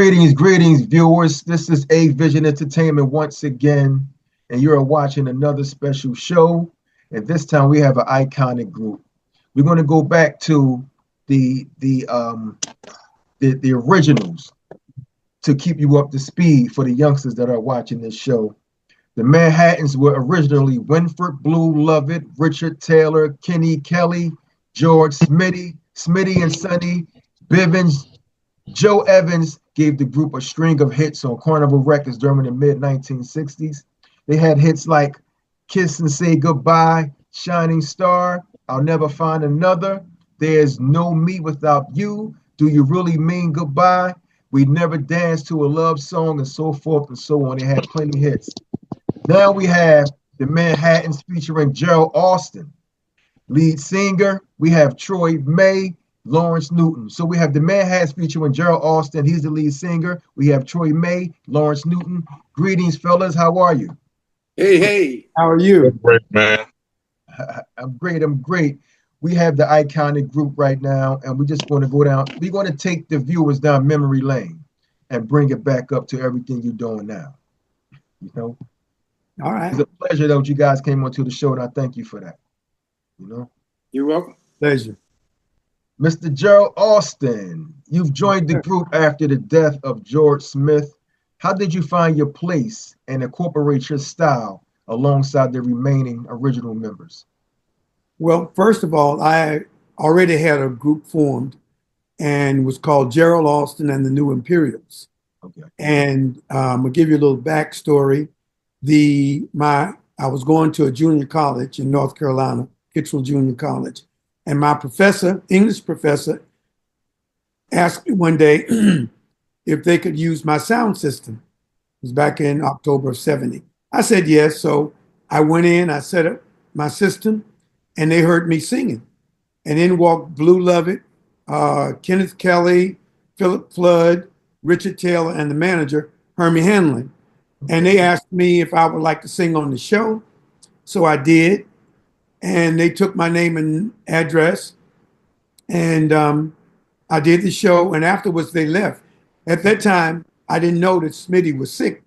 Greetings, viewers. This is A Vision Entertainment once again, and you're watching another special show. And this time we have an iconic group. We're going to go back to the originals to keep you up to speed for the youngsters that are watching this show. The Manhattans were originally Winford Blue Lovett, Richard Taylor, Kenny Kelly, George Smitty and Sonny, Bivens. Joe Evans gave the group a string of hits on Carnival Records during the mid-1960s. They had hits like Kiss and Say Goodbye, Shining Star, I'll Never Find Another, There's No Me Without You, Do You Really Mean Goodbye, We Never Danced to a Love Song, and so forth and so on. They had plenty of hits. Now we have the Manhattans featuring Gerald Alston. Lead singer, we have Troy May, Lawrence Newton. So we have the Manhattans featuring Gerald Alston. He's the lead singer. We have Troy May, Lawrence Newton. Greetings, fellas. How are you? Hey. How are you? Great, man. I'm great. We have the iconic group right now, and we're just going to go down. We're going to take the viewers down memory lane and bring it back up to everything you're doing now. You know? All right. It's a pleasure that you guys came onto the show, and I thank you for that. You know? You're welcome. Pleasure. Mr. Gerald Alston, you've joined the group after the death of George Smith. How did you find your place and incorporate your style alongside the remaining original members? Well, first of all, I already had a group formed and it was called Gerald Alston and the New Imperials. Okay. And I'll give you a little backstory. I was going to a junior college in North Carolina, Kittrell Junior College. And my professor, English professor, asked me one day if they could use my sound system. It was back in October of '70. I said yes. So I went in, I set up my system, and they heard me singing. And in walked Blue Lovett, Kenneth Kelly, Philip Flood, Richard Taylor, and the manager, Hermie Hanlon. And they asked me if I would like to sing on the show. So I did. And they took my name and address, and I did the show, and afterwards they left. At that time, I didn't know that Smitty was sick,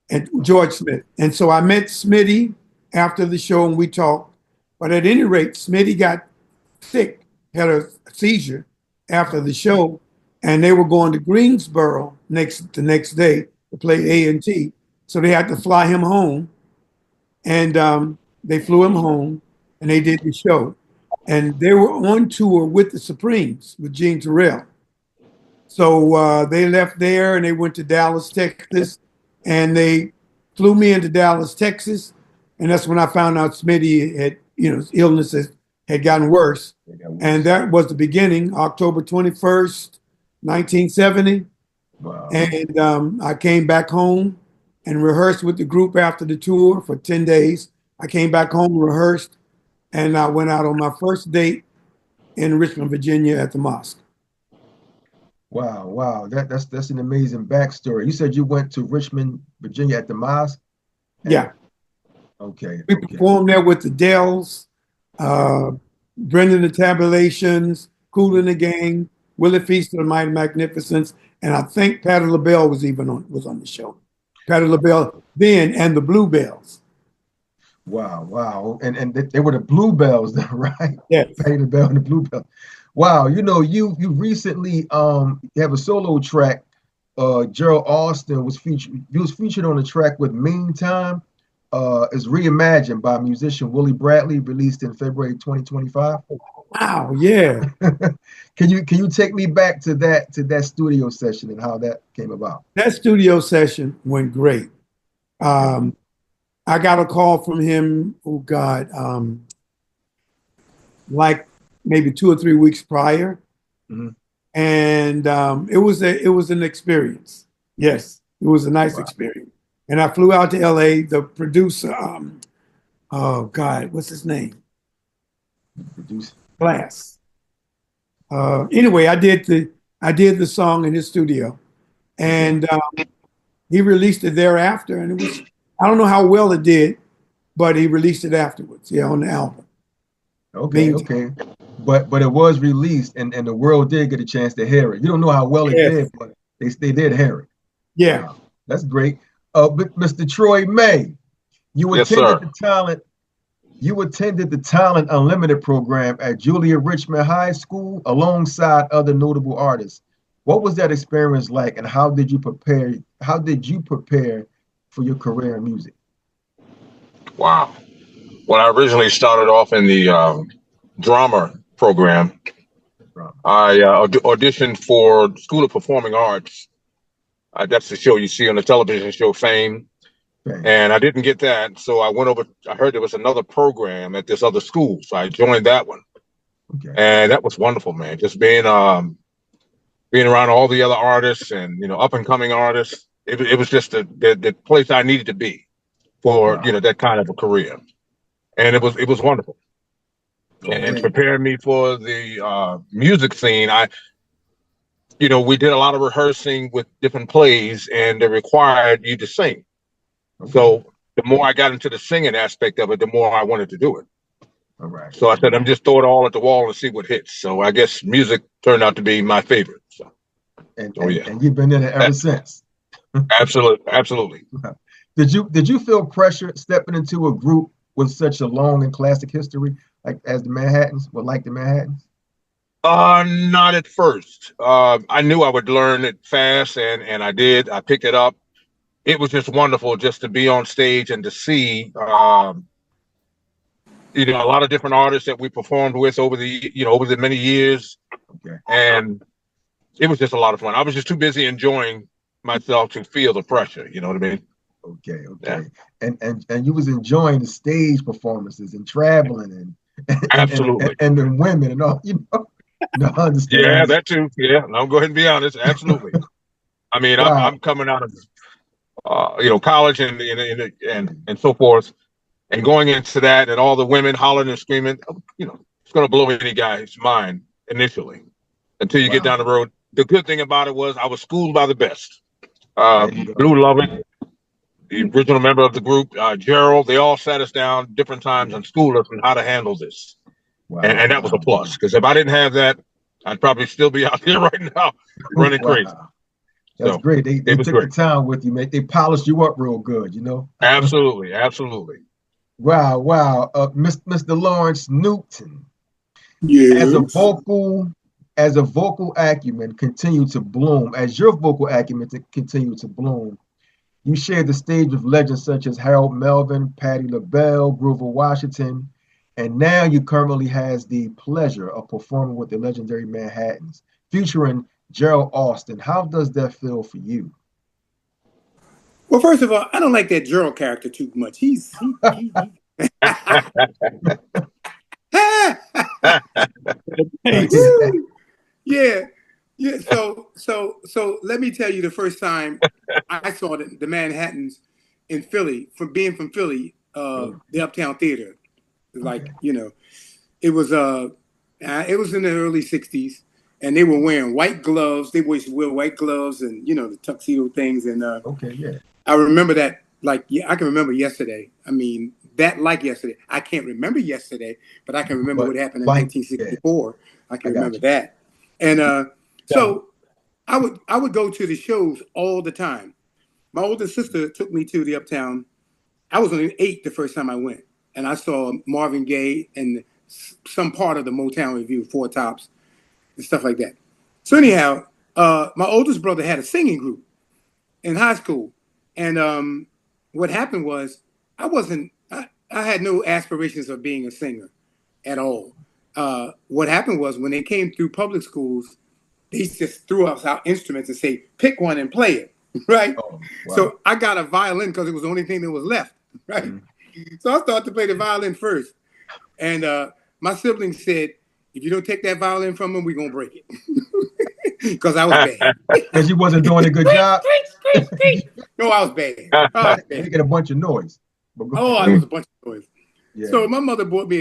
and George Smith. And so I met Smitty after the show, and we talked. But at any rate, Smitty got sick, had a seizure after the show, and they were going to Greensboro the next day to play A&T. So they had to fly him home, and they flew him home. And they did the show. And they were on tour with the Supremes, with Gene Terrell. So they left there and they went to Dallas, Texas. And they flew me into Dallas, Texas. And that's when I found out Smitty had, his illness had gotten worse. And that was the beginning, October 21st, 1970. Wow. And I came back home and rehearsed with the group after the tour for 10 days. I came back home, rehearsed. And I went out on my first date in Richmond, Virginia at the mosque. Wow. That's an amazing backstory. You said you went to Richmond, Virginia at the mosque? Yeah. Okay. We performed there with the Dells, Brendan the Tabulations, Kool and the Gang, Willie Feast of the Mighty Magnificents, and I think Patti LaBelle was on the show. Patti LaBelle then, and the Bluebells. Wow. And they were the Bluebells then, right? Yes. Patti LaBelle and the Bluebells. Wow, you recently have a solo track. Gerald Alston was featured on the track with Meantime. Is reimagined by musician Willie Bradley, released in February 2025. Wow, yeah. Can you take me back to that studio session and how that came about? That studio session went great. I got a call from him, like maybe 2 or 3 weeks prior. Mm-hmm. And it was an experience. Yes, it was a nice experience. And I flew out to LA. The producer, what's his name? Producer. Glass. Anyway, I did the song in his studio, and he released it thereafter, and it was, I don't know how well it did, but he released it afterwards, on the album. Okay. But it was released, and the world did get a chance to hear it. You don't know how well it did, but They did hear it. Yeah. Wow, that's great. But Mr. Troy May, you Yes, attended sir. the talent. You attended the Talent Unlimited program at Julia Richmond High School alongside other notable artists. What was that experience like, and how did you prepare? How did you prepare for your career in music? Wow. When I originally started off in the drama program, I auditioned for School of Performing Arts. That's the show you see on the television show Fame. Bang. And I didn't get that. So I went over, I heard there was another program at this other school. So I joined that one. Okay. And that was wonderful, man. Just being around all the other artists and, up and coming artists. It was just the place I needed to be for, Wow. that kind of a career. And it was wonderful. And Okay. preparing me for the music scene, we did a lot of rehearsing with different plays, and they required you to sing. Okay. So the more I got into the singing aspect of it, the more I wanted to do it. All right. So I said, I'm just throw it all at the wall and see what hits. So I guess music turned out to be my favorite. So, And you've been in it ever since. absolutely. Did you feel pressure stepping into a group with such a long and classic history, like the Manhattans, like the Manhattans? Not at first. I knew I would learn it fast, and I did. I picked it up. It was just wonderful just to be on stage and to see, a lot of different artists that we performed with over the many years. Okay. And it was just a lot of fun. I was just too busy enjoying myself to feel the pressure. You know what I mean? Okay. Yeah. And you was enjoying the stage performances and traveling Absolutely. and the women and all, No, I understand. Yeah, that too. Yeah, I'll go ahead and be honest. Absolutely. I mean, Wow. I'm coming out of college and so forth, and going into that, and all the women hollering and screaming. It's going to blow any guy's mind initially until you get down the road. The good thing about it was I was schooled by the best. Blue Lovett, the original member of the group, Gerald, they all sat us down different times and schooled us on how to handle this. Wow. And that was a plus, because if I didn't have that, I'd probably still be out here right now running crazy. That's great. They took great. the time with you, mate. They polished you up real good, Absolutely. Wow. Mr. Lawrence Newton. Yes. As a vocal acumen continue to bloom, as your vocal acumen continue to bloom, you shared the stage with legends such as Harold Melvin, Patti LaBelle, Grover Washington, and now you currently has the pleasure of performing with the legendary Manhattans, featuring Gerald Alston. How does that feel for you? Well, first of all, I don't like that Gerald character too much. Yeah. So let me tell you the first time I saw the Manhattans in Philly, from being from Philly, the Uptown Theater. Like, it was in the early 60s, and they were wearing white gloves. They used to wear white gloves and the tuxedo things. And I remember that I can remember yesterday. I mean, like yesterday. I can't remember yesterday, but I can remember what happened in 1964. I can remember that. And so I would go to the shows all the time. My older sister took me to the Uptown. I was only 8 the first time I went, and I saw Marvin Gaye and some part of the Motown Revue, Four Tops, and stuff like that. So anyhow, my oldest brother had a singing group in high school, and what happened was I had no aspirations of being a singer at all. What happened was when they came through public schools, they just threw us out instruments and say, pick one and play it, right? Oh, wow. So I got a violin because it was the only thing that was left, right? Mm-hmm. So I started to play the violin first. And my siblings said, if you don't take that violin from him, we're going to break it. Because I was bad. Because you wasn't doing a good job? No, I was bad. Making a bunch of noise. I was a bunch of noise. Yeah. So my mother bought me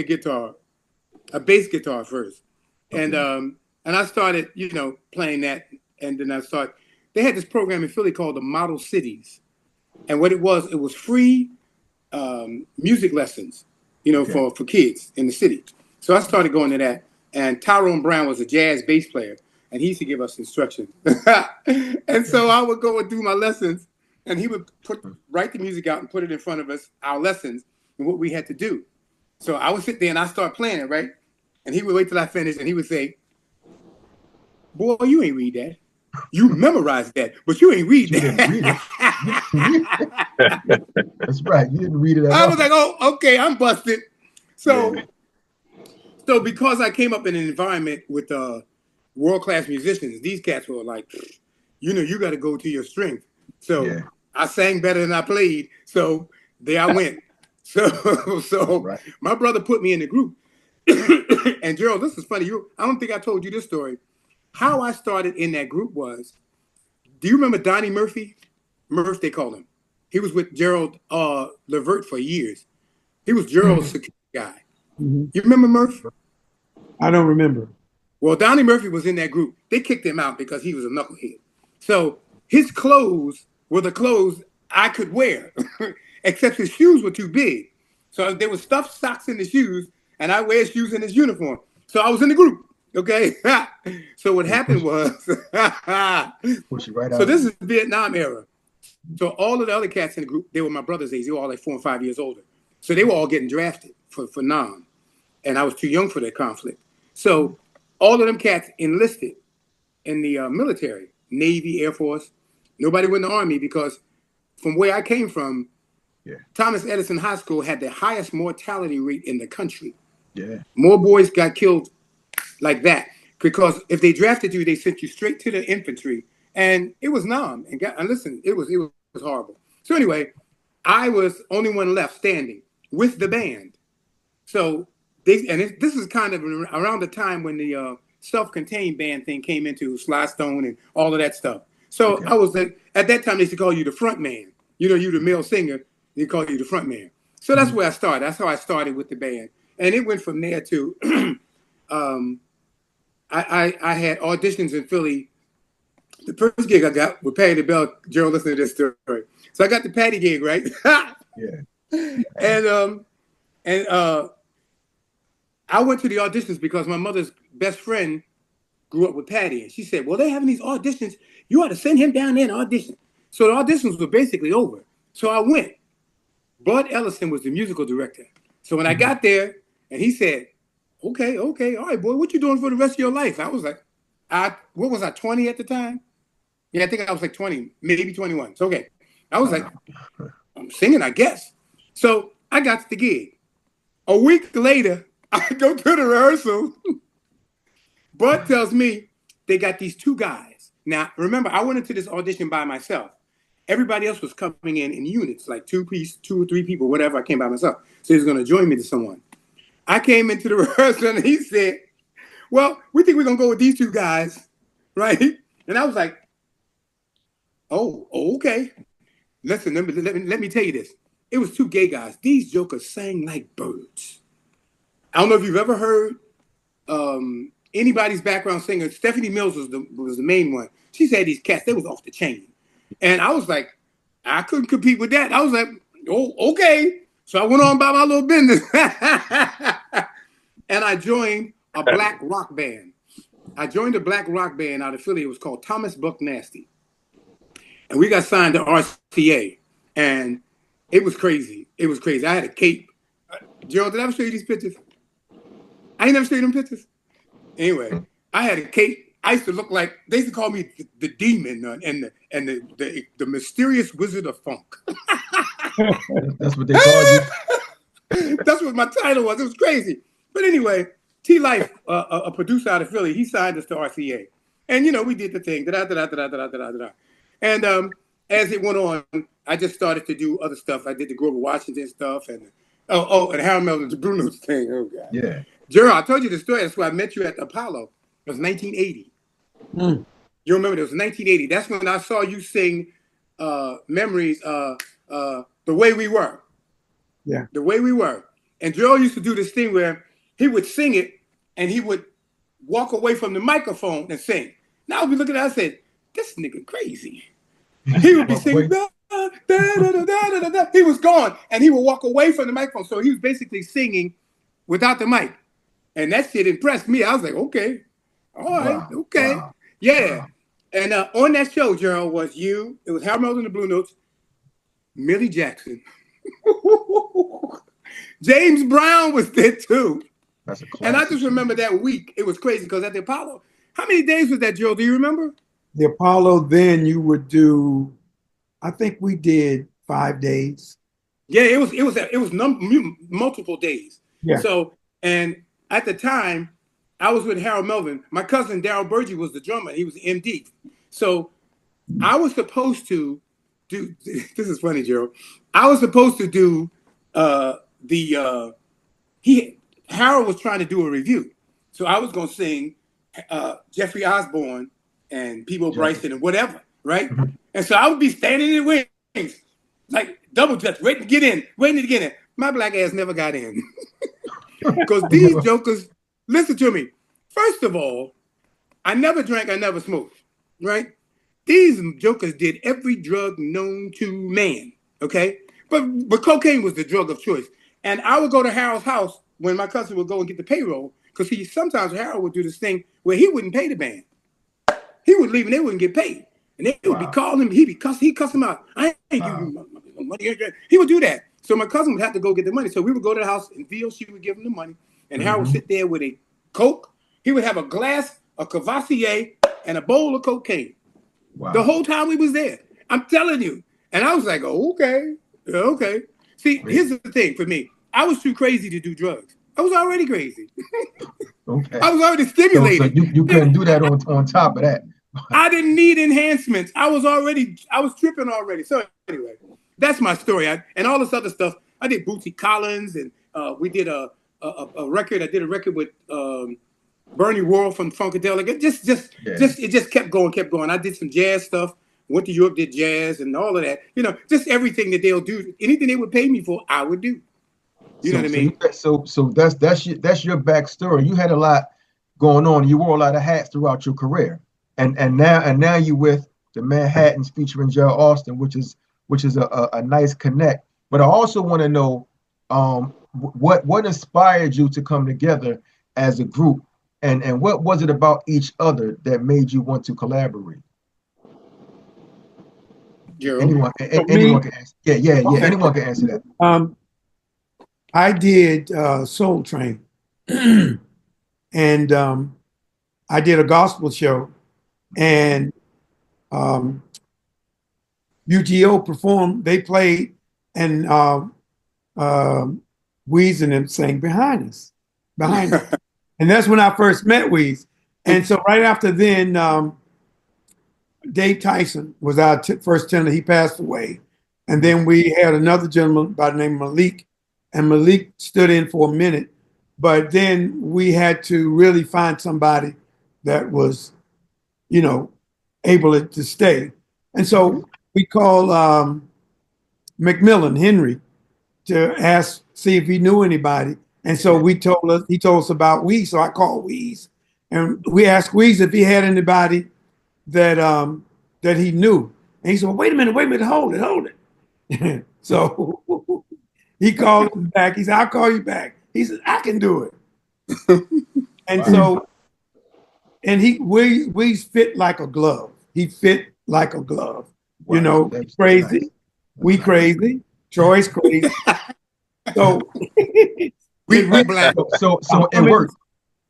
a bass guitar first. Okay. And I started, playing that. And then they had this program in Philly called the Model Cities. And what it was free music lessons, for kids in the city. So I started going to that. And Tyrone Brown was a jazz bass player. and he used to give us instructions. And so I would go and do my lessons, and he would write the music out and put it in front of us, our lessons, and what we had to do. So I would sit there and I start playing it, right? And he would wait till I finished, and he would say, "Boy, you ain't read that. You memorized that, but you ain't read You that." didn't read it. That's right. You didn't read it at all. I was like, "Oh, okay, I'm busted." So, so because I came up in an environment with world-class musicians, these cats were like, you got to go to your strength. So I sang better than I played. So there I went. So Right. my brother put me in the group. And Gerald, this is funny. I don't think I told you this story. How I started in that group was, do you remember Donnie Murphy? Murph, they called him. He was with Gerald Levert for years. He was Gerald's security guy. You remember Murph? I don't remember. Well, Donnie Murphy was in that group. They kicked him out because he was a knucklehead. So his clothes were the clothes I could wear, except his shoes were too big. So there was stuffed socks in the shoes, and I wear shoes in his uniform. So I was in the group. Okay. So what happened was, Push it right so out. this is Vietnam era. So all of the other cats in the group, they were my brother's age. They were all like 4 and 5 years older. So they were all getting drafted for Nam. And I was too young for that conflict. So all of them cats enlisted in the military, Navy, Air Force. Nobody went in the Army because from where I came from, Thomas Edison High School had the highest mortality rate in the country. Yeah. More boys got killed like that because if they drafted you, they sent you straight to the infantry. And it was Nam. And listen, it was horrible. So anyway, I was only one left standing with the band. So this is kind of around the time when the self-contained band thing came into Sly Stone and all of that stuff. So I was like, at that time they used to call you the front man. You the male singer, they call you the front man. So that's where I started. That's how I started with the band. And it went from there to I had auditions in Philly. The first gig I got with Patty LaBelle, Gerald, listen to this story. So I got the Patty gig, right? And I went to the auditions because my mother's best friend grew up with Patty. And she said, well, they're having these auditions. You ought to send him down there and audition. So the auditions were basically over. So I went. Bud Ellison was the musical director. So when I got there and he said, okay, all right, boy, what you doing for the rest of your life? I was like, what was I, 20 at the time? Yeah, I think I was like 20, maybe 21. So, okay. I was like, I'm singing, I guess. So I got the gig. A week later, I go to the rehearsal. Bud tells me they got these 2 guys. Now, remember, I went into this audition by myself. Everybody else was coming in units, like 2 or 3 people, whatever. I came by myself. So he was going to join me to someone. I came into the rehearsal and he said, well, we think we're going to go with these 2 guys, right? And I was like, oh, okay. Listen, let me tell you this. It was 2 gay guys. These jokers sang like birds. I don't know if you've ever heard anybody's background singer. Stephanie Mills was the main one. She said these cats, they was off the chain. And I was like, I couldn't compete with that. I was like, oh, okay. So I went on about my little business. And I joined a black rock band. I joined a black rock band out of Philly. It was called Thomas Buck Nasty. And we got signed to RCA. And it was crazy. It was crazy. I had a cape. Gerald, did I ever show you these pictures? I ain't never show you them pictures. Anyway, I had a cape. I used to look like, they used to call me the demon and the mysterious wizard of funk. That's what they called you. That's what my title was. It was crazy. But anyway, T-Life, a producer out of Philly, he signed us to RCA. And, we did the thing. And as it went on, I just started to do other stuff. I did the Grover Washington stuff and and Harold Melvin's Bruno's thing. Oh, God. Yeah. Gerald, I told you the story. That's why I met you at the Apollo. It was 1980. You remember it was 1980. That's when I saw you sing Memories, The Way We Were. Yeah. The Way We Were. And Gerald used to do this thing where he would sing it and he would walk away from the microphone and sing. Now I would be looking at it, I said, this nigga crazy. He would be singing, da, da, da, da, da, da, da. He was gone and he would walk away from the microphone. So he was basically singing without the mic. And that shit impressed me. I was like, okay, all right, okay. Wow. Yeah. And on that show, Gerald, was you. It was Harold Melvin and the Blue Notes, Millie Jackson. James Brown was there too. That's a classic. And I just remember that week. It was crazy because at the Apollo, how many days was that, Gerald? Do you remember? The Apollo, then you would do, I think we did 5 days. Yeah, it was multiple days. Yeah. So, and at the time, I was with Harold Melvin. My cousin Daryl Burgee was the drummer. He was the MD. So I was supposed to do. This is funny, Gerald. I was supposed to do Harold was trying to do a review, so I was going to sing Jeffrey Osborne and Peebo Bryson and whatever, right? Mm-hmm. And so I would be standing in the wings, like double dutch, waiting to get in. My black ass never got in because these jokers. Listen to me. First of all, I never drank, I never smoked, right? These jokers did every drug known to man, okay? But cocaine was the drug of choice. And I would go to Harold's house when my cousin would go and get the payroll, because sometimes Harold would do this thing where he wouldn't pay the band. He would leave and they wouldn't get paid. And they would be calling him, he'd cuss him out. I ain't give you money. He would do that. So my cousin would have to go get the money. So we would go to the house and VOC would give him the money. And Harold would sit there with a Coke. He would have a glass of Cavassier and a bowl of cocaine. Wow. The whole time we was there. I'm telling you. And I was like, oh, okay. See, here's the thing for me. I was too crazy to do drugs. I was already crazy. Okay. I was already stimulated. So you couldn't do that on top of that. I didn't need enhancements. I was tripping already. So anyway, that's my story. And all this other stuff. I did Bootsy Collins, and we did a record. I did a record with Bernie Worrell from Funkadelic. It just kept going. I did some jazz stuff. Went to Europe, did jazz and all of that. Just everything that they'll do. Anything they would pay me for, I would do. You know what I mean? So that's your backstory. You had a lot going on. You wore a lot of hats throughout your career, and now you with the Manhattans featuring Gerald Alston, which is a nice connect. But I also want to know what inspired you to come together as a group, and what was it about each other that made you want to collaborate? Gerald? Anyone can answer. Yeah. Okay. Anyone can answer that. I did Soul Train, and I did a gospel show, and UGO performed. They played, and Weez and them sang behind us, and that's when I first met Weez. And so right after then, Dave Tyson was our first tenor. He passed away, and then we had another gentleman by the name of Malik. And Malik stood in for a minute, but then we had to really find somebody that was, able to stay. And so we called McMillan, Henry, to see if he knew anybody. And so he told us about Weez. So I called Weez, and we asked Weez if he had anybody that he knew. And he said, well, wait a minute, hold it. So he called him back. He said, I'll call you back. He said, I can do it. And so, and Weez fit like a glove. He fit like a glove. Wow, crazy. Nice. We crazy. Troy's crazy. So we black. So it worked.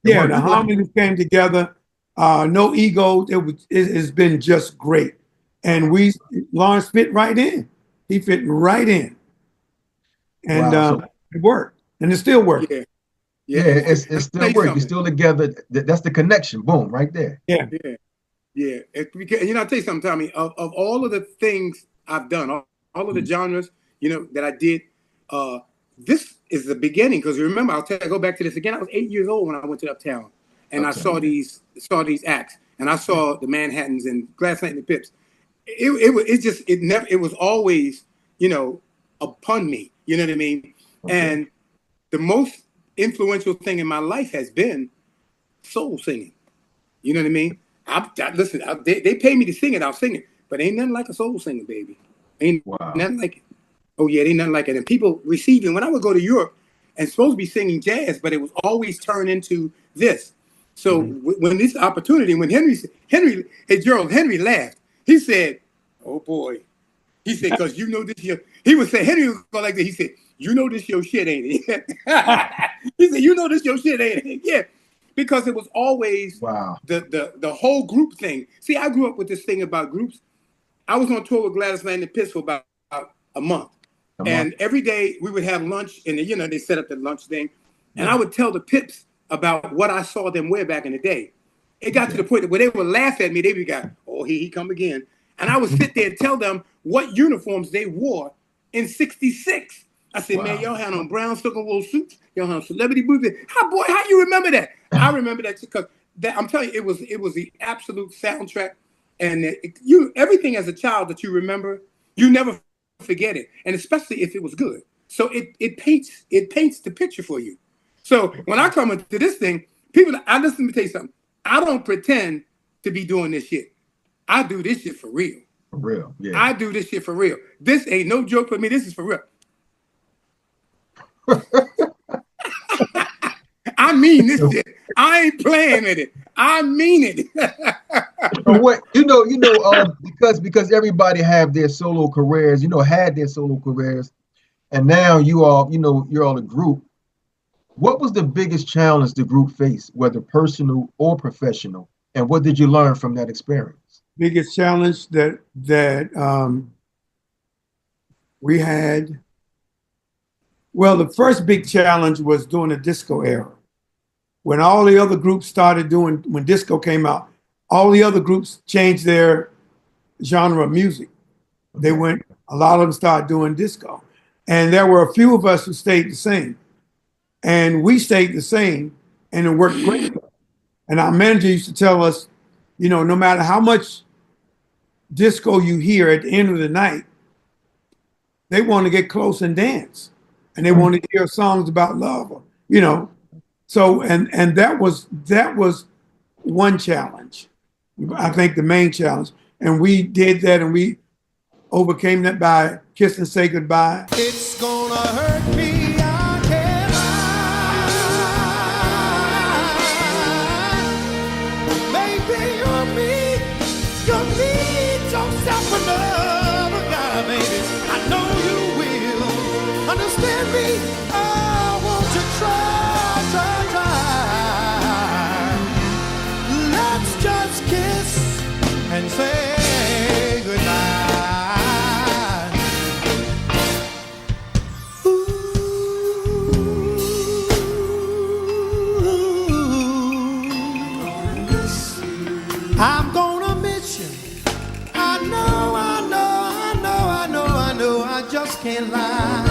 Yeah, the harmonies came together. No ego. It's been just great. And Lawrence fit right in. He fit right in. And it worked. And it still works. Yeah, it's still working. You're still together. That's the connection. Boom, right there. Yeah. I'll tell you something, Tommy. Of all of the things I've done, all of the genres, that I did, this is the beginning. Because remember, I'll go back to this again. I was 8 years old when I went to Uptown, and I saw these acts, and I saw the Manhattans and Glass Knight and the Pips. It was always, upon me. You know what I mean? Okay. And the most influential thing in my life has been soul singing. You know what I mean? Listen, they pay me to sing it, I'll sing it. But ain't nothing like a soul singer, baby. Ain't nothing like it. Oh, yeah, ain't nothing like it. And people receiving, when I would go to Europe and supposed to be singing jazz, but it was always turned into this. So when this opportunity, when Henry, hey Gerald, Henry laughed. He said, "Oh boy," he said, "because you know this your." He would say Henry was going like that. He said, "You know this your shit, ain't it?" He said, "You know this your shit, ain't it?" Yeah, because it was always the whole group thing. See, I grew up with this thing about groups. I was on tour with Gladys Knight and Pitts for about a month. And every day we would have lunch, and they set up the lunch thing, and I would tell the Pips about what I saw them wear back in the day. It got to the point where they would laugh at me. They would go, "Oh, here he come again," and I would sit there and tell them what uniforms they wore in '66. I said, "Man, y'all had on brown silk and wool suits. Y'all had on celebrity boots. How you remember that?" I remember that because I'm telling you, it was the absolute soundtrack, and everything as a child that you remember, you never forget it, and especially if it was good. So it paints the picture for you. So when I come into this thing, let me tell you something. I don't pretend to be doing this shit. I do this shit for real. For real, yeah. I do this shit for real. This ain't no joke for me. This is for real. I mean this shit. I ain't playing with it. I mean it. So what because everybody have their solo careers, had their solo careers, and now you're all a group. What was the biggest challenge the group faced, whether personal or professional, and what did you learn from that experience? Biggest challenge that we had. Well, the first big challenge was during the disco era. When all the other groups when disco came out, all the other groups changed their genre of music. A lot of them started doing disco. And there were a few of us who stayed the same. And we stayed the same, and it worked great. And our manager used to tell us, no matter how much disco you hear at the end of the night, they want to get close and dance. And they want to hear songs about love, So and that was one challenge. I think the main challenge. And we did that, and we overcame that by Kiss and Say Goodbye. It's gonna hurt me, I can't lie. Maybe you'll need yourself another guy, baby. I know you will understand me. Oh, won't you try? Let's just kiss and say goodbye. Ooh, I'm gonna miss you. I know, I just can't lie.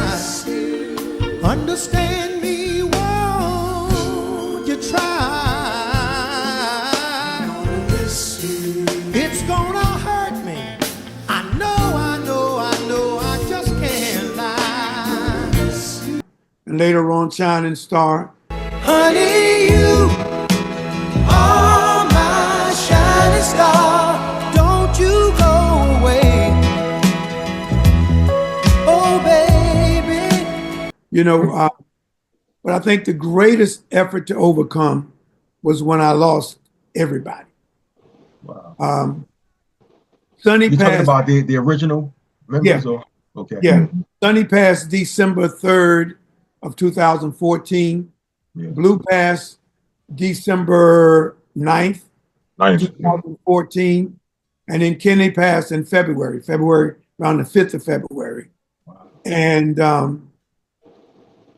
Understand me, won't you try? It's gonna hurt me. I know, I just can't lie. And later on, Shining Star. Honey, you are my shining star. Don't you go away. Oh, baby. But I think the greatest effort to overcome was when I lost everybody. Wow. Sonny You talking passed. about the original members? Yeah. Okay. Yeah. Sonny passed December 3rd of 2014. Yeah. Blue passed December 9th, 2014. And then Kenny passed in February, around the 5th of February. Wow. And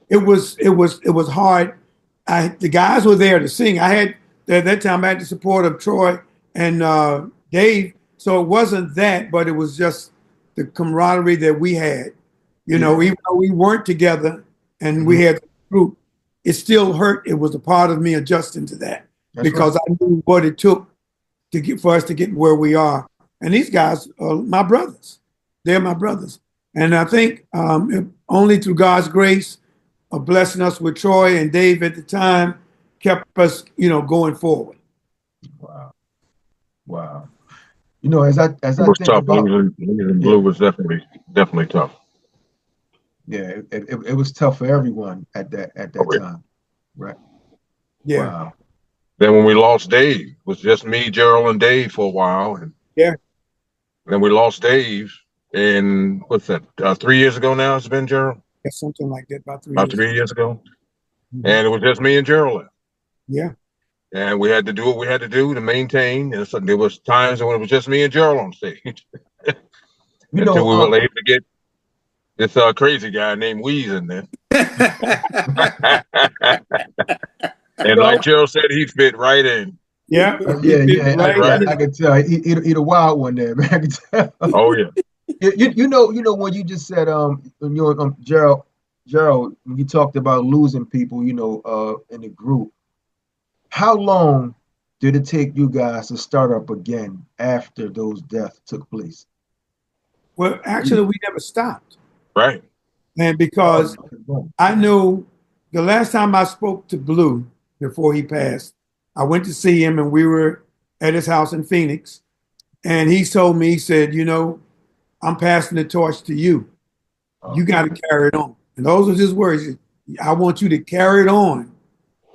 it was hard. The guys were there to sing. At that time I had the support of Troy and Dave. So it wasn't that, but it was just the camaraderie that we had. Even though we weren't together and we had a group, it still hurt. It was a part of me adjusting to that. That's because right. I knew what it took for us to get where we are. And these guys are my brothers. They're my brothers. And I think only through God's grace of blessing us with Troy and Dave at the time kept us, going forward. Wow. Wow. As I think tough. about Blue was definitely tough. Yeah, it was tough for everyone at that time. Right. Yeah. Wow. Then when we lost Dave, it was just me, Gerald, and Dave for a while. And Yeah. then we lost Dave, and what's that? 3 years ago now. It's been Gerald. Yeah, something like that, about 3 About years. 3 years ago, Mhm. and it was just me and Gerald left. Yeah. And we had to do what we had to do to maintain. And so there was times when it was just me and Gerald on stage You until we know, were able to get this crazy guy named Weeze in there. And like Gerald said, he fit right in. Yeah. yeah, Right. I can tell. He the wild one there, man. I can tell. Oh yeah. You know when you just said Gerald, when you talked about losing people, in the group, how long did it take you guys to start up again after those deaths took place? Well, actually, we never stopped. Right. And because I know the last time I spoke to Blue before he passed, I went to see him and we were at his house in Phoenix. And he told me, he said, I'm passing the torch to you. You got to carry it on. And those are his words. He said, I want you to carry it on.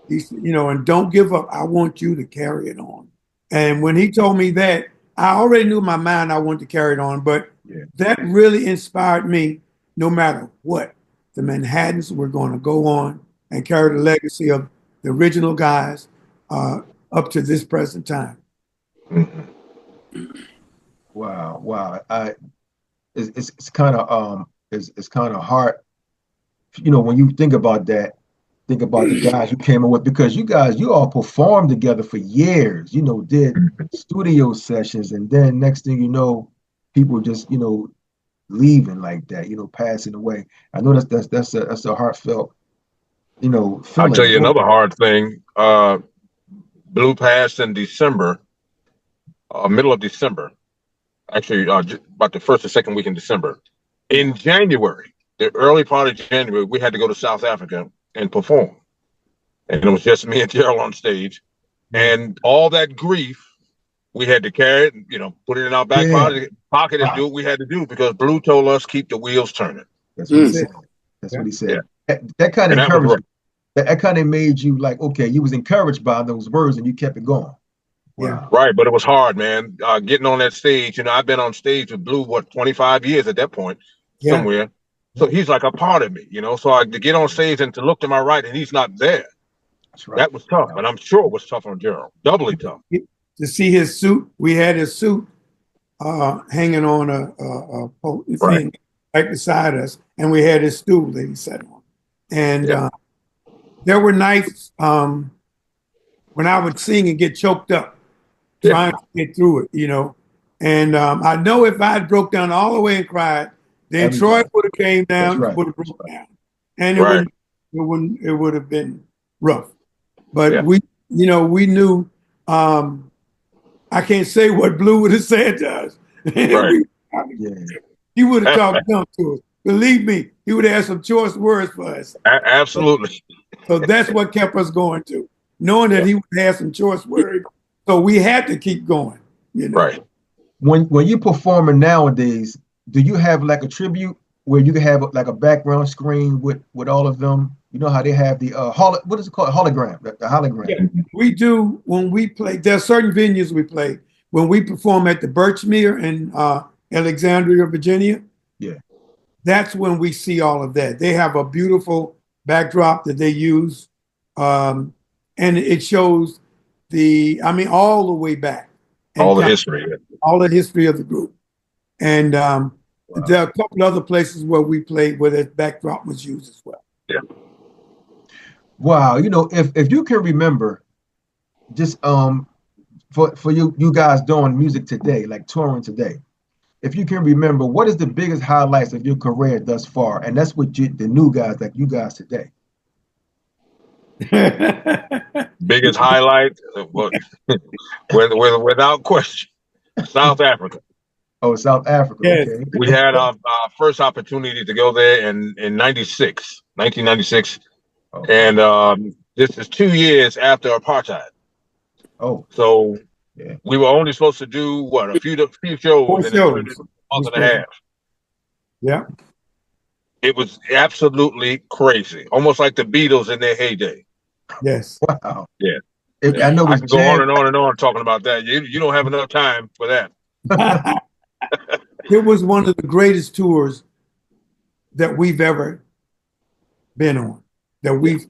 He said, and don't give up. I want you to carry it on. And when he told me that, I already knew in my mind I wanted to carry it on, but that really inspired me. No matter what, the Manhattans were going to go on and carry the legacy of the original guys up to this present time. Wow. It's kind of it's kind of hard, when you think about that. Think about the guys you came up with, because you all performed together for years. Did studio sessions, and then next thing you know, people just leaving like that, passing away. I know that's a heartfelt, feeling. I'll tell you another hard thing. Blue passed in December, middle of December. Actually, about the first or second week in December. In January, the early part of January, we had to go to South Africa and perform. And it was just me and Gerald on stage. And all that grief, we had to carry it, put it in our back pocket and do what we had to do, because Blue told us keep the wheels turning. That's what he said. That's what he said. Yeah. That kind of encouraged you. That kind of made you like, okay, you was encouraged by those words and you kept it going. Yeah. Right, but it was hard, man. Getting on that stage, I've been on stage with Blue, 25 years at that point, somewhere. So he's like a part of me, So to get on stage and to look to my right and he's not there, that was tough. And I'm sure it was tough on Gerald, doubly tough. To see his suit, we had his suit hanging on a thing right beside us, and we had his stool that he sat on. And there were nights when I would sing and get choked up, trying to get through it, And I know if I had broke down all the way and cried, then Troy would have came down, would have broke down, and it would have been rough. But we knew. I can't say what Blue would have said to us. He would have talked dumb to us. Believe me, he would have had some choice words for us. Absolutely. So that's what kept us going too, knowing that he would have some choice words. So we had to keep going. Right. When you're performing nowadays, do you have like a tribute where you can have like a background screen with all of them? You know how they have the what is it called? Hologram, the hologram. Yeah, we do when we play. There are certain venues we play. When we perform at the Birchmere in Alexandria, Virginia, that's when we see all of that. They have a beautiful backdrop that they use, and it shows all the way back. All the history. All the history of the group. And there are a couple other places where we played where that backdrop was used as well. Yeah. Wow, if you can remember, just for you guys doing music today, like touring today, if you can remember, what is the biggest highlights of your career thus far? And that's what the new guys, like you guys today. Biggest highlight, without question, South Africa. Oh, South Africa. Yes. Okay. We had our first opportunity to go there in 1996. And this is 2 years after apartheid. Oh, so we were only supposed to do a few shows, and a month and a half. Yeah, it was absolutely crazy, almost like the Beatles in their heyday. Yes. Wow. Yeah. I know it I was can go on jam. and on and on talking about that. You don't have enough time for that. It was one of the greatest tours that we've ever been on. That we've,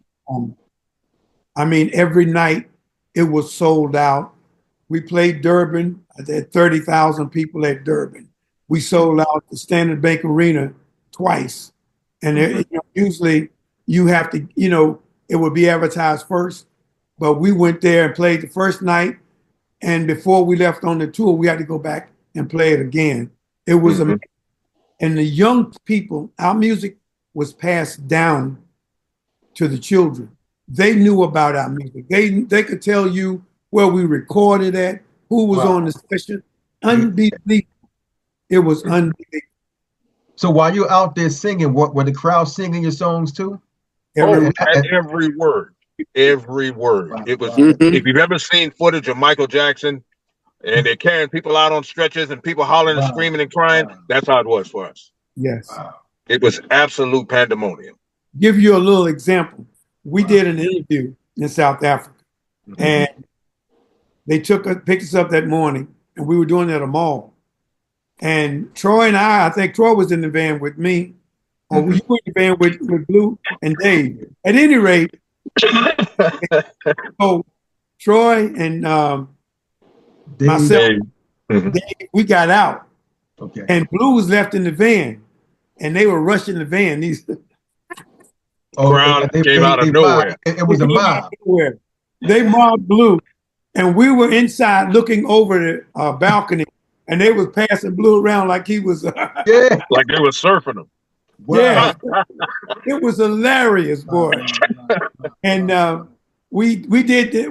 I mean, every night it was sold out. We played Durban. There had 30,000 people at Durban. We sold out the Standard Bank Arena twice. And usually you have to, it would be advertised first. But we went there and played the first night. And before we left on the tour, we had to go back and play it again. It was amazing. And the young people, our music was passed down to the children. They knew about our music. They could tell you where we recorded at, who was on the session. Unbelievable. It was unbelievable. So while you're out there singing, what were the crowd singing your songs too? Every word. Every word. Wow. It was. Wow. If you've ever seen footage of Michael Jackson and they're carrying people out on stretchers and people hollering and screaming and crying, that's how it was for us. Yes. Wow. It was absolute pandemonium. Give you a little example. We did an interview in South Africa, and they picked us up that morning, and we were doing it at a mall. And Troy and I think Troy was in the van with me, or you were in the van with Blue and Dave. At any rate, so Troy and myself, Dave, we got out. Okay. And Blue was left in the van, and they were rushing the van. These crowd came out of nowhere. It was a mob. They mobbed Blue, and we were inside looking over the balcony, and they was passing Blue around like he was. Like they were surfing him. Wow. Yeah, it was hilarious, boy. And we did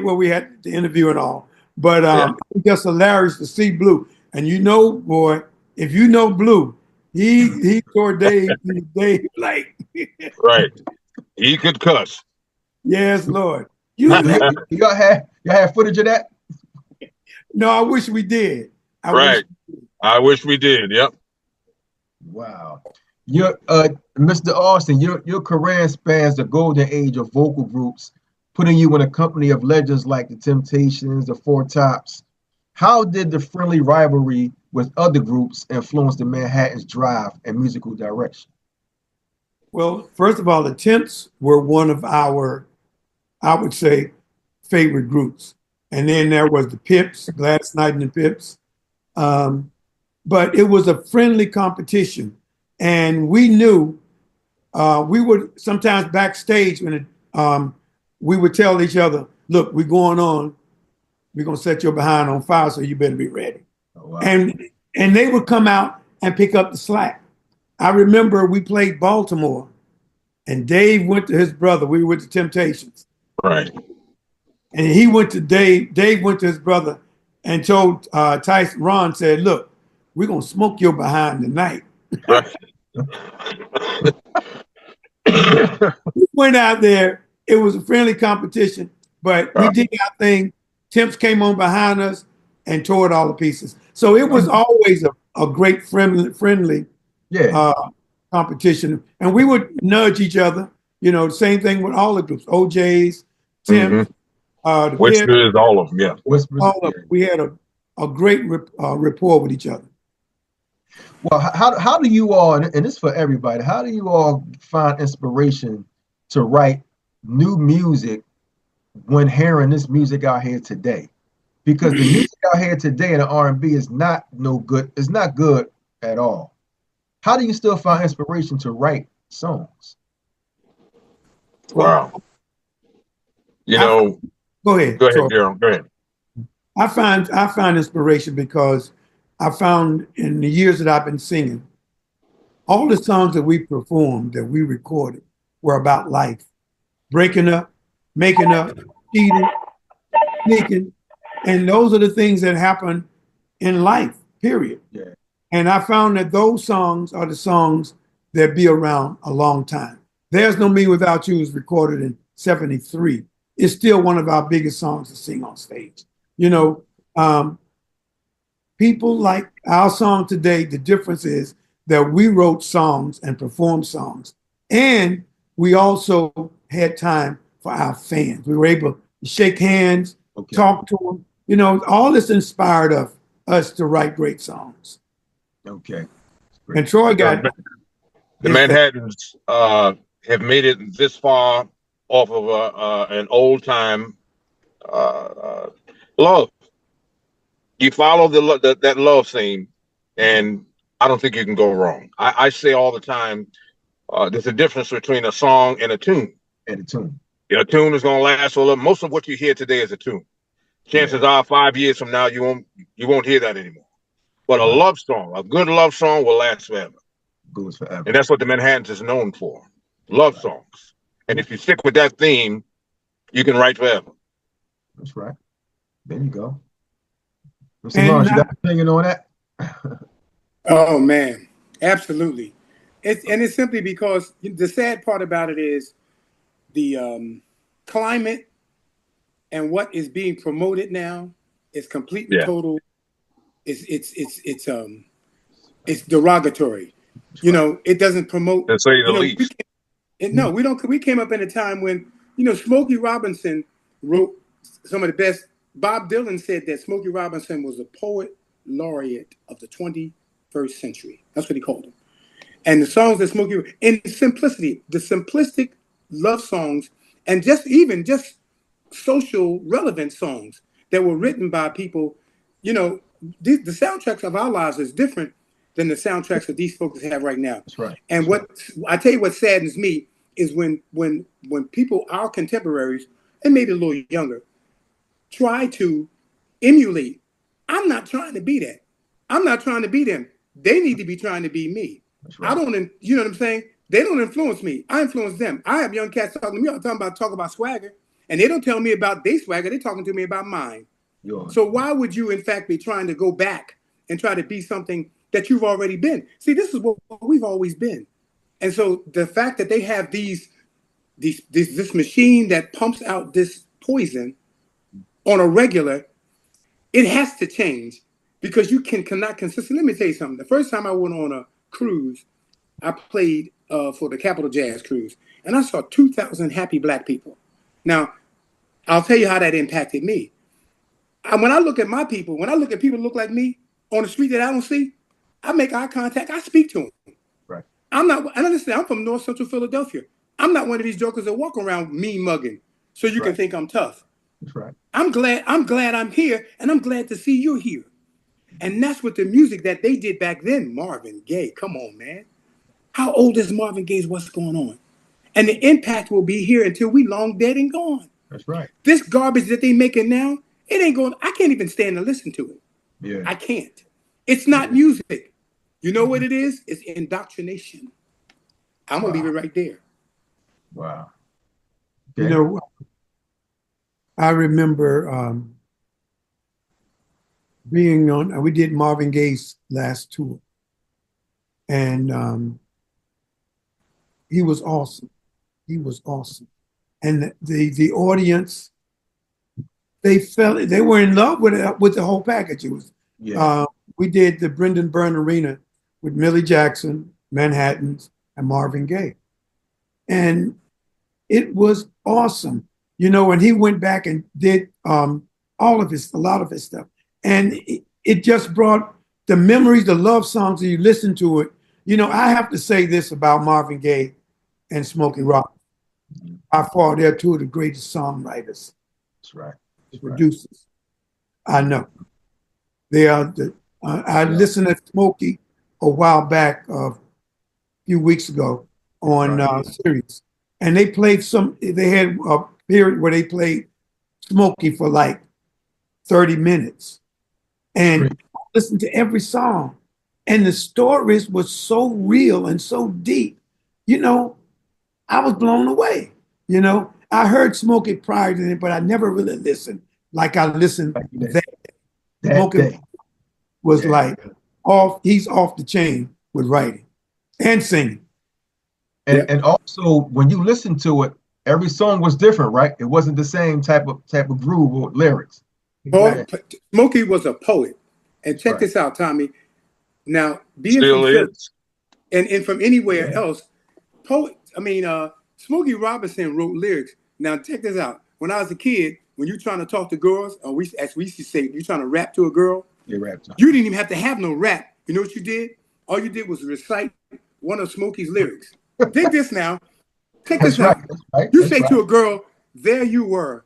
what we had to interview and all, but it was just hilarious to see Blue. And boy, if you know Blue, he tore Dave like right. He could cuss. Yes, Lord. Y'all had footage of that? No, I wish we did. I wish we did. Yep. Wow. Mr. Alston, your career spans the golden age of vocal groups, putting you in a company of legends like the Temptations, the Four Tops. How did the friendly rivalry with other groups influence the Manhattan's drive and musical direction? Well, first of all, the Temps were one of our, I would say, favorite groups. And then there was the Pips, Gladys Knight and the Pips. But it was a friendly competition. And we knew we would sometimes backstage when we would tell each other, look, we're going on. We're going to set your behind on fire, so you better be ready. Oh, wow. And they would come out and pick up the slack. I remember we played Baltimore, and Dave went to his brother. We were with the Temptations. Right. And he went to Dave. Dave went to his brother and told Tyson, Ron said, look, we're going to smoke your behind tonight. Right. We went out there. It was a friendly competition, but we did our thing. Temps came on behind us and tore it all to pieces. So it was always a great friendly competition. And we would nudge each other, same thing with all the groups, OJs, Temps, the Whispers, all of them, yeah. Whispers, all of them. We had a great rapport with each other. Well, how do you all, and this is for everybody, how do you all find inspiration to write new music when hearing this music out here today? Because the music out here today in the R&B is not good. It's not good at all. How do you still find inspiration to write songs? Wow. Go ahead. Go ahead, Gerald. Go ahead. I find inspiration because I found in the years that I've been singing, all the songs that we performed, that we recorded, were about life. Breaking up, making up, cheating, sneaking. And those are the things that happen in life, period. Yeah. And I found that those songs are the songs that be around a long time. There's No Me Without You was recorded in 1973. It's still one of our biggest songs to sing on stage. People like our song today, the difference is that we wrote songs and performed songs. And we also had time for our fans. We were able to shake hands, talk to them. You know, all this inspired us to write great songs. Okay. And Troy got the Manhattans have made it this far off of an old time love. You follow that love theme, and I don't think you can go wrong. I say all the time, there's a difference between a song and a tune. And a tune. A tune is going to last a little. Most of what you hear today is a tune. Chances are 5 years from now you won't hear that anymore. But a love song, a good love song, will last forever. Goes forever. And that's what the Manhattans is known for. Love songs. And if you stick with that theme, you can write forever. That's right. There you go. Mr. Lawrence, you got an opinion on that? Oh man, absolutely. It's simply because the sad part about it is the climate and what is being promoted now is completely total. It's derogatory. You know, it doesn't promote. To say the least. We don't. We came up in a time when Smokey Robinson wrote some of the best. Bob Dylan said that Smokey Robinson was a poet laureate of the 21st century. That's what he called him. And the songs that Smokey, in simplicity, the simplistic love songs, and just social relevant songs that were written by people, the soundtracks of our lives is different than the soundtracks that these folks have right now. That's right. And I tell you what saddens me is when people, our contemporaries, and maybe a little younger, try to emulate. I'm not trying to be that. I'm not trying to be them. They need to be trying to be me. Right. I don't, you know what I'm saying? They don't influence me. I influence them. I have young cats talking to me all the time talk about swagger, and they don't tell me about their swagger. They're talking to me about mine. So why would you, in fact, be trying to go back and try to be something that you've already been? See, this is what we've always been. And so the fact that they have this machine that pumps out this poison on a regular, it has to change because you cannot consistently. Let me tell you something. The first time I went on a cruise, I played for the Capital Jazz Cruise, and I saw 2,000 happy Black people. Now, I'll tell you how that impacted me. When I look at my people, when I look at people who look like me on the street that I don't see, I make eye contact. I speak to them. Right. I'm not. And understand, I'm from North Central Philadelphia. I'm not one of these jokers that walk around mean mugging, so you can think I'm tough. That's right. I'm glad I'm here, and I'm glad to see you here. And that's what the music that they did back then. Marvin Gaye, come on, man. How old is Marvin Gaye's What's Going On? And the impact will be here until we long dead and gone. That's right. This garbage that they making now, it ain't going. I can't even stand to listen to it. Yeah. I can't. It's not music. You know what it is? It's indoctrination. I'm gonna leave it right there. Wow. Okay. I remember being on. We did Marvin Gaye's last tour, and he was awesome. He was awesome, and the audience, they were in love with the whole package. It was. We did the Brendan Byrne Arena with Millie Jackson, Manhattans, and Marvin Gaye. And it was awesome. And he went back and did a lot of his stuff. And it just brought the memories, the love songs, and you listen to it. I have to say this about Marvin Gaye and Smokey Robinson. By far, they're two of the greatest songwriters. That's right. Producers. I know. They are I listened to Smokey a while back, a few weeks ago on Sirius, and they played they had a period where they played Smokey for like 30 minutes, and listened to every song, and the stories were so real and so deep. I was blown away. I heard Smokey prior to it, but I never really listened like I listened that Smokey was like he's off the chain with writing and singing. And also when you listen to it, every song was different, right? It wasn't the same type of groove or lyrics. Smokey was a poet. And check this out, Tommy. Now, being Still from Philly, is. and from anywhere else, Smokey Robinson wrote lyrics. Now, check this out. When I was a kid, when you're trying to talk to girls, or as we used to say, you're trying to rap to a girl. You rap. You didn't even have to have no rap. You know what you did? All you did was recite one of Smokey's lyrics. Dig this now. Take this That's now. right. That's right. You That's say right. to a girl, there you were,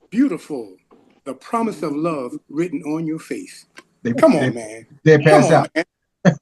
beautiful, the promise of love written on your face. Come on, man. They Come pass on, out. man.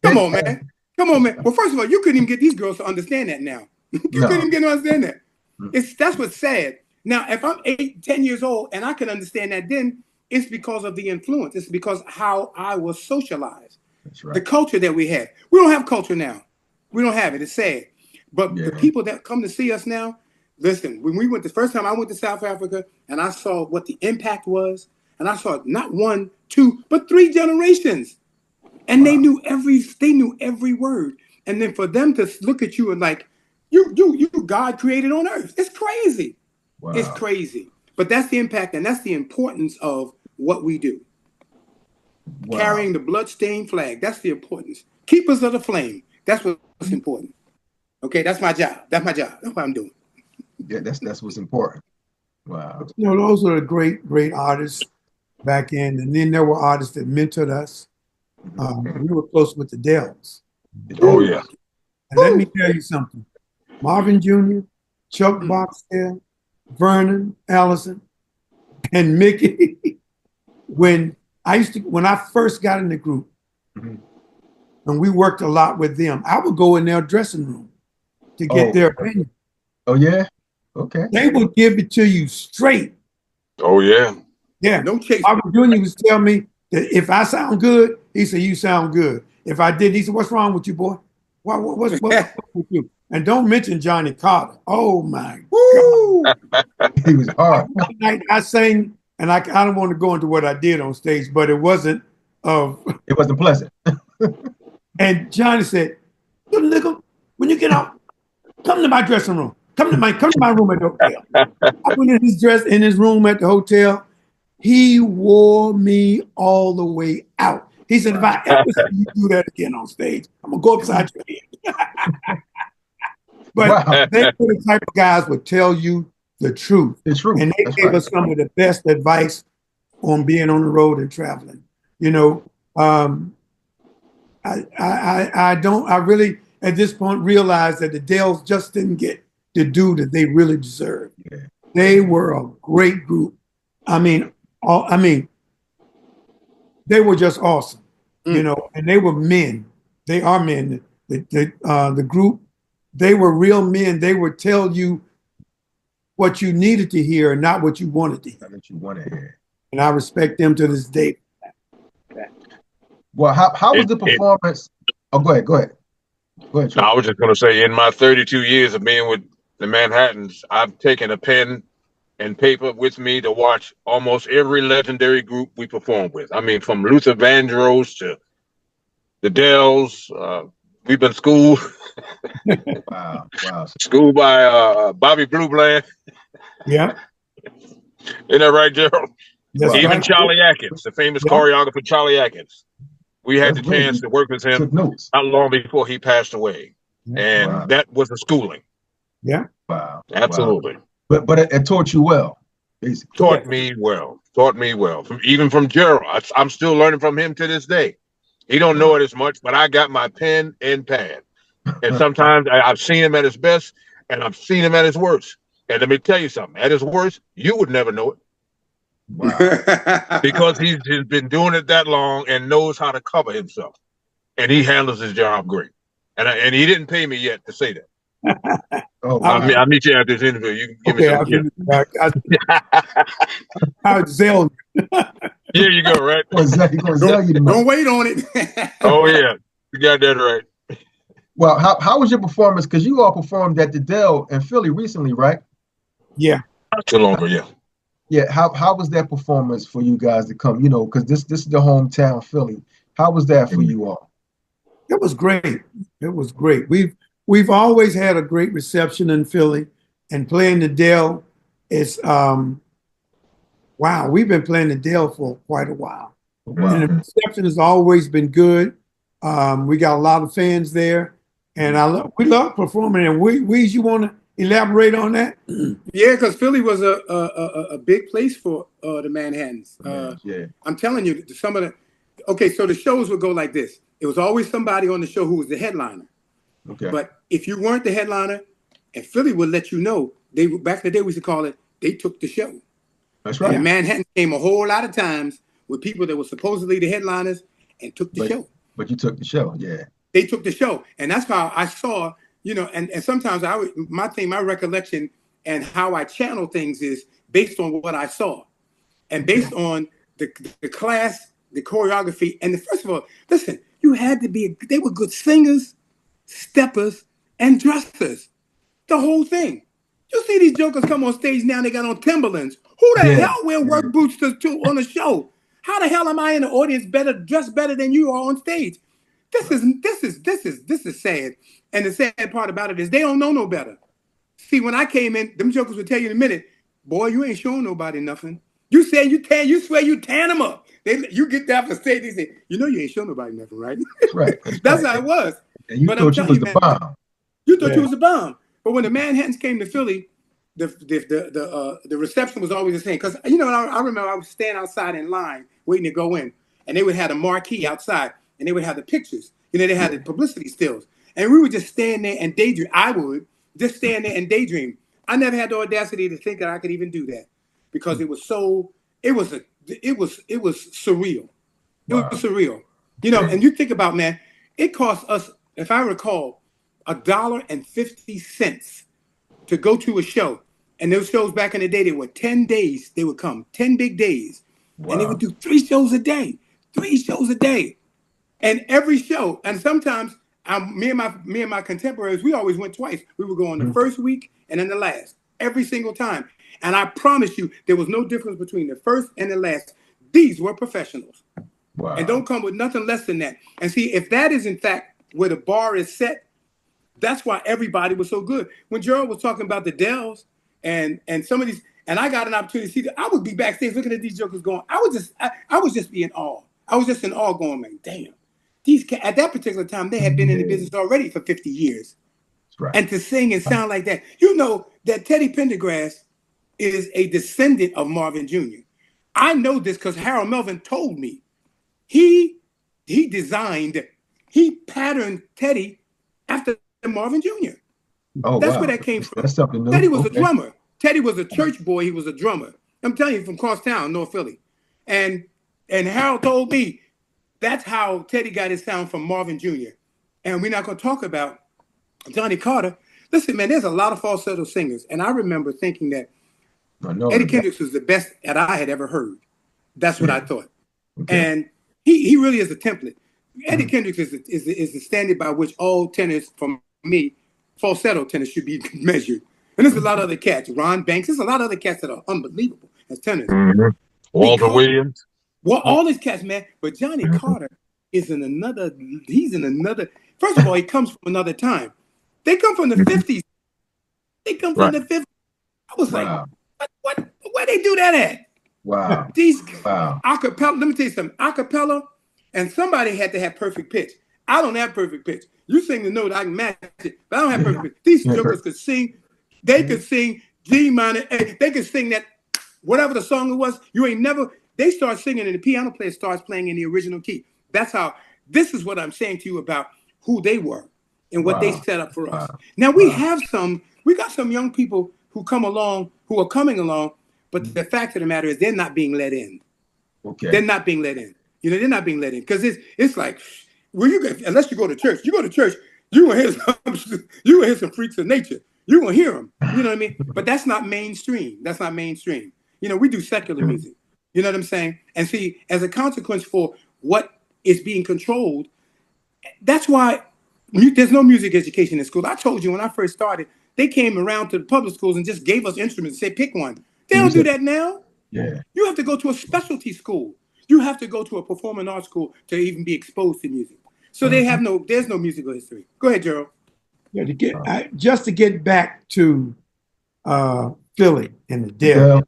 Come on, man. Come on, man. Well, first of all, you couldn't even get these girls to understand that now. You couldn't even get them to understand that. That's what's sad. Now, if I'm 8, 10 years old and I can understand that, then it's because of the influence. It's because how I was socialized. That's right. The culture that we had. We don't have culture now. We don't have it. It's sad. But the people that come to see us now, listen, when we went the first time I went to South Africa and I saw what the impact was, and I saw not 1, 2, but 3 generations. And they knew every word. And then for them to look at you and like, you God created on earth. It's crazy. Wow. It's crazy. But that's the impact and that's the importance of what we do. Wow. Carrying the bloodstained flag. That's the importance. Keepers of the flame. That's what's important. Okay, that's my job. That's my job. That's what I'm doing. Yeah, that's what's important. Wow. You know, those are the great artists back in. And then there were artists that mentored us. We were close with the Dells. Oh, yeah. And let me tell you something. Marvin Jr., Chuck Boxell, Vernon Allison, and Mickey. When I first got in the group, and we worked a lot with them, I would go in their dressing room to get their opinion. Oh, yeah? Okay. They would give it to you straight. Oh, yeah. Yeah. No chase. Marvin Jr. was telling me that if I sound good, he said, you sound good. If I did, he said, what's wrong with you, boy? What's wrong with you? And don't mention Johnny Carter. Oh, my God. He was hard. One night I sang, and I don't want to go into what I did on stage, but it wasn't It wasn't pleasant. And Johnny said, "Little nigga, when you get out, come to my dressing room. Come to my room at the hotel." I went in his room at the hotel. He wore me all the way out. He said, "If I ever see you do that again on stage, I'm gonna go upside your head." But they were the type of guys would tell you the truth. The truth. And they gave us some of the best advice on being on the road and traveling. You know, I really at this point realize that the Dells just didn't get the due that they really deserved. Yeah. They were a great group. I mean, they were just awesome, you know, and they were men. They are men. The group, they were real men. They would tell you what you needed to hear and not what you wanted to hear. Not that you want to hear. And I respect them to this day. Well, how was the performance? Oh, go ahead. No, I was just going to say, in my 32 years of being with the Manhattans, I've taken a pen and paper with me to watch almost every legendary group we performed with. I mean, from Luther Vandross to the Dells. We've been schooled. Wow. Schooled by Bobby Blue Bland. Yeah. Isn't that right, Gerald? Yes, Even right. Charlie Atkins, the famous choreographer Charlie Atkins. We had the chance to work with him not long before he passed away. And that was a schooling. Yeah. Wow. Absolutely. Wow. But it taught you well, basically. Taught me well. Even from Gerald. I'm still learning from him to this day. He don't know it as much, but I got my pen and pad. And sometimes I've seen him at his best and I've seen him at his worst. And let me tell you something. At his worst, you would never know it. Wow. Because he's been doing it that long and knows how to cover himself. And he handles his job great. And he didn't pay me yet to say that. I'll meet you at this interview. You can give me some. I'll Zell. Here you go, right? Don't wait on it. Oh, yeah. You got that right. Well, how was your performance? Because you all performed at the Dell in Philly recently, right? Yeah. Not too long ago, yeah. Yeah, how was that performance for you guys to come? You know, because this is the hometown Philly. How was that for you all? It was great. It was great. We've always had a great reception in Philly, and playing the Dell is wow. We've been playing the Dell for quite a while, and the reception has always been good. We got a lot of fans there, and we love performing. And Weeze, you want to elaborate on that? Yeah, because Philly was a big place for the Manhattans. Yeah. I'm telling you, some of the okay, so the shows would go like this. It was always somebody on the show who was the headliner. Okay. But if you weren't the headliner, and Philly would let you know, they back in the day we used to call it, they took the show. That's And right. the Manhattan came a whole lot of times with people that were supposedly the headliners and took the show. But you took the show, yeah. They took the show. And that's how I saw, you know, and sometimes my recollection and how I channel things is based on what I saw and based on the class, the choreography. And first of all, listen, they were good singers, steppers, and dressers. The whole thing. You see these jokers come on stage now, they got on Timberlands. Who the hell wear work boots to on a show? How the hell am I in the audience dressed better than you are on stage? This is sad. And the sad part about it is they don't know no better. See, when I came in, them jokers would tell you in a minute, boy, you ain't showing nobody nothing. You say you swear you tan them up. You get down for stage, they say, you know you ain't showing nobody nothing, right? That's right. That's how it was. And you thought you was the bomb. You thought you was a bomb. But when the Manhattans came to Philly, the reception was always the same. Because, you know, I remember I would stand outside in line waiting to go in. And they would have a marquee outside. And they would have the pictures. You know, they had the publicity stills. And we would just stand there and daydream. I would just stand there and daydream. I never had the audacity to think that I could even do that. Because it was surreal. It was surreal. It was surreal. You know, and you think about, man, it cost us, if I recall, $1.50 to go to a show. And those shows back in the day, they were 10 days. They would come 10 big days. Wow. And they would do 3 shows a day. And every show, and sometimes me and my contemporaries, we always went twice. We would go on the first week and then the last, every single time. And I promise you, there was no difference between the first and the last. These were professionals. Wow. And don't come with nothing less than that. And see, if that is in fact where the bar is set, that's why everybody was so good. When Gerald was talking about the Dells and some of these, and I got an opportunity to see that, I would be backstage looking at these jokers going, I was just in awe. I was just in awe going, man, damn. At that particular time, they had been in the business already for 50 years. Right. And to sing and sound like that. You know that Teddy Pendergrass is a descendant of Marvin Jr. I know this because Harold Melvin told me. He patterned Teddy after Marvin Jr. Oh, that's where that came from. That's something new. Teddy was a drummer. Teddy was a church boy. He was a drummer. I'm telling you, from Crosstown, North Philly. And Harold told me that's how Teddy got his sound from Marvin Jr. And we're not going to talk about Johnny Carter. Listen, man, there's a lot of falsetto singers. And I remember thinking that Eddie Kendricks was the best that I had ever heard. That's what I thought. Okay. And he really is a template. Eddie Kendricks is the standard by which all tenors, from me, falsetto tenors should be measured. And there's a lot of other cats. Ron Banks. There's a lot of other cats that are unbelievable as tenors. Walter Williams. Well, all these cats, man. But Johnny Carter is in another. He's in another. First of all, he comes from another time. They come from the 50s. They come from the 50s. I was like, what? Where they do that at? Wow. Acapella. Let me tell you something. Acapella, and somebody had to have perfect pitch. I don't have perfect pitch. You sing the note, I can match it, but I don't have perfect pitch. These jokers could sing. They could sing G minor. They could sing that, whatever the song it was. They start singing and the piano player starts playing in the original key. That's how, this is what I'm saying to you about who they were and what they set up for us. Now we got some young people who are coming along, but the fact of the matter is they're not being let in. Okay. They're not being let in. You know, they're not being let in because it's like, unless you go to church, you're gonna hear some freaks of nature. You're gonna hear them. You know what I mean? But that's not mainstream. You know, we do secular music. You know what I'm saying? And see, as a consequence for what is being controlled, that's why there's no music education in school. I told you when I first started, they came around to the public schools and just gave us instruments and said, pick one. They don't do that now. Yeah. You have to go to a specialty school. You have to go to a performing arts school to even be exposed to music. So there's no musical history. Go ahead, Gerald. Yeah, just to get back to Philly and the Dell.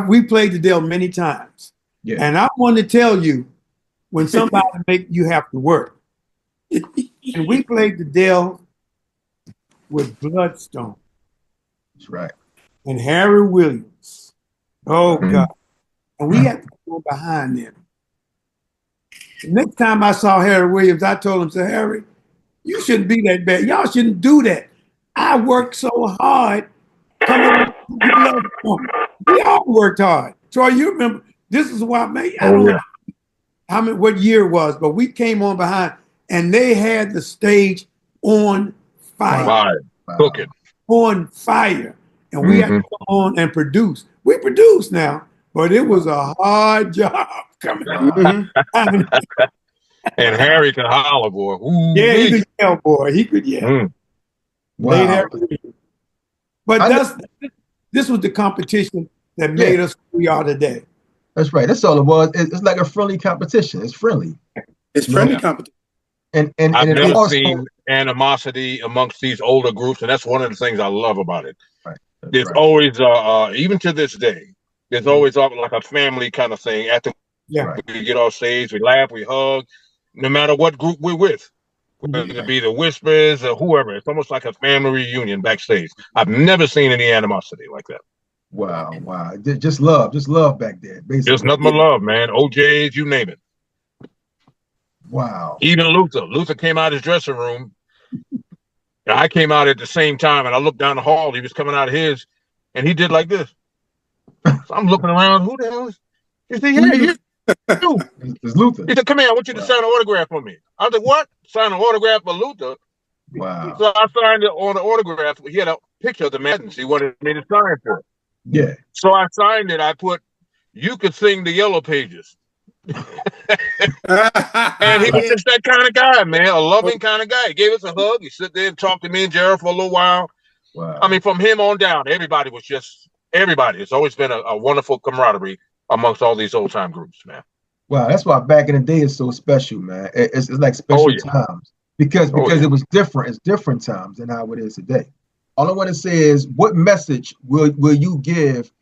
We played the Dell many times. Yeah. And I want to tell you, when somebody make you have to work. And we played the Dell with Bloodstone That's right. and Harry Williams. Oh, Mhm. God. And we had to go behind them. The next time I saw Harry Williams, I told him, "Say, Harry, you shouldn't be that bad. Y'all shouldn't do that. I worked so hard coming up with Bloodstone. We all worked hard." Troy, you remember, this is why, man, I don't know what year it was, but we came on behind and they had the stage on fire. Wow. Cooking. On fire. And we had to come on and produce. We produce now, but it was a hard job coming on. And Harry can holler, boy. Ooh, Yeah, he could yell, boy. He could yell. Mm. Late Wow. Harry. But this was the competition that made us who we are today. That's right. That's all it was. It's like a friendly competition. It's friendly. It's friendly competition. And I've it never also, seen animosity amongst these older groups, and that's one of the things I love about it. Right. There's right. always, even to this day, there's always like a family kind of thing. After we get off stage, we laugh, we hug, no matter what group we're with, whether it be the Whispers or whoever. It's almost like a family reunion backstage. I've never seen any animosity like that. Wow, wow. Just love back there, basically. Just nothing but love, man. OJs, you name it. Wow. Even Luther came out of his dressing room. I came out at the same time, and I looked down the hall. He was coming out of his, and he did like this. So I'm looking around. Who the hell is? He said, "Yeah, you." It's Luther. He said, "Come here. I want you to sign an autograph for me." I was like, "What? Sign an autograph for Luther?" Wow. So I signed it on the autograph. He had a picture of the Maddens. He wanted me to sign for it. Yeah. So I signed it. I put, "You could sing the Yellow Pages." And he was just that kind of guy, man, a loving kind of guy. He gave us a hug. He sat there and talked to me and Gerald for a little while. Wow. I mean, from him on down, everybody was just everybody. It's always been a wonderful camaraderie amongst all these old time groups, man. Wow, that's why back in the day is so special, man. It's like special times because it was different. It's different times than how it is today. All I want to say is, what message will you give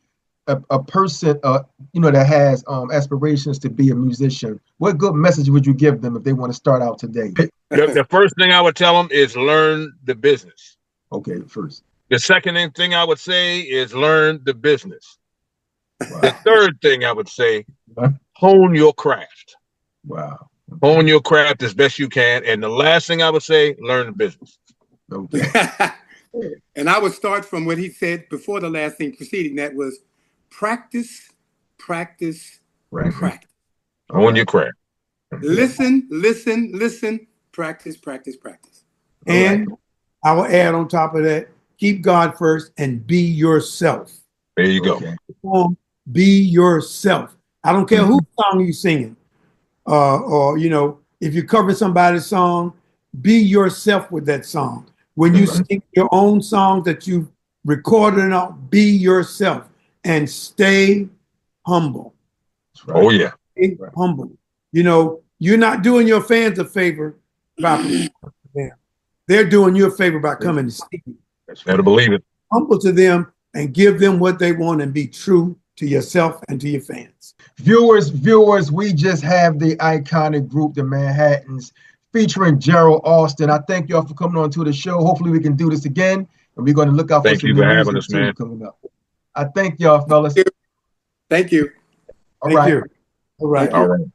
a person, that has aspirations to be a musician? What good message would you give them if they want to start out today? The first thing I would tell them is learn the business. Okay, first. The second thing I would say is learn the business. Wow. The third thing I would say, hone your craft. Wow. Hone your craft as best you can. And the last thing I would say, learn the business. Okay. And I would start from what he said before the last thing preceding that was practice, practice, practice. Hone your craft. Listen, practice, practice, practice. And I will add on top of that, keep God first and be yourself. There you go. Okay. Be yourself. I don't care whose song you singing. Or if you cover somebody's song, be yourself with that song. When you sing your own song that you recorded and all, be yourself and stay humble. Right. Oh yeah. Stay humble. You're not doing your fans a favor by they're doing you a favor by coming to see you. Better believe it. Humble to them and give them what they want and be true to yourself and to your fans. Viewers, we just have the iconic group, the Manhattans, featuring Gerald Alston. I thank y'all for coming on to the show. Hopefully we can do this again, and we're going to look out for some new music too coming up. I thank y'all, fellas. Thank you. All right. All right. All right.